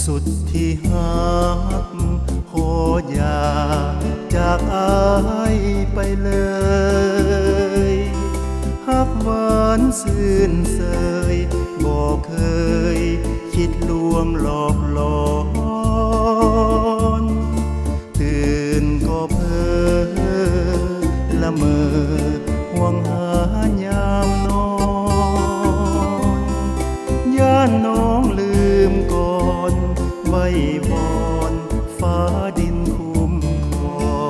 สุดที่หักขออย่าจากอายไปเลยหักหวานซื่นเสยบอกเคยคิดลวงหลอกหลอนตื่นก็เพ้อละเมอห่วงหายามนอนย่านน้องลืมก่อนไว้วอนฟ้าดินคุ้มครอ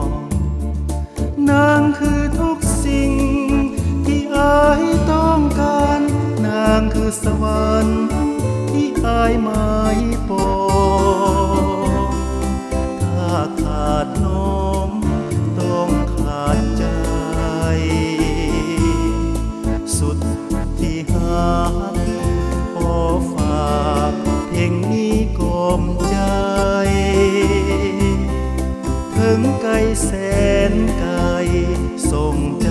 งนางคือทุกสิ่งที่อายต้องการนางคือสวรรค์ที่อายหมายปองถ้าขาดน้องต้องขาดใจสุดที่หักขอฝากเพลงนี้กล่อมใจถึงไกลแสนไกลส่งใจ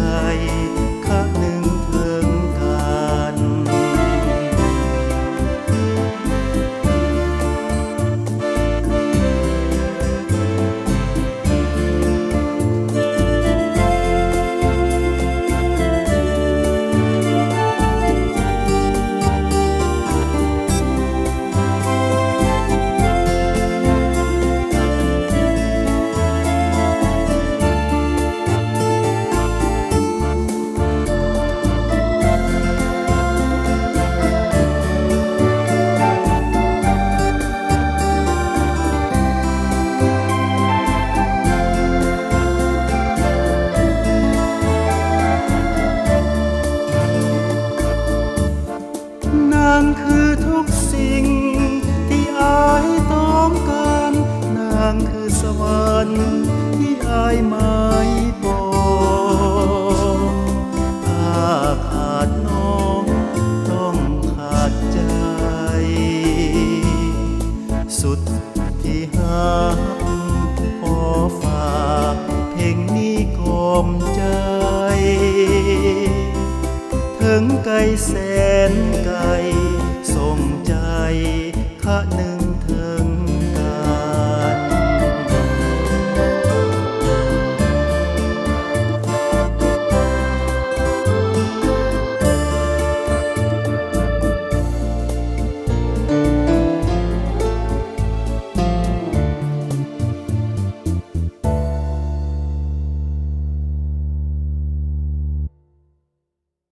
ข้าหนึ่งถึงกันนางคือทุกสิ่งที่อายต้องการนางคือสวรรค์ที่อายหมายปองถ้าขาดน้องต้องขาดใจสุดที่หักขอฝากเพลงนี้กล่อมใจถึงไกลแสนไกลส่งใจข้าหนึ่งเธอ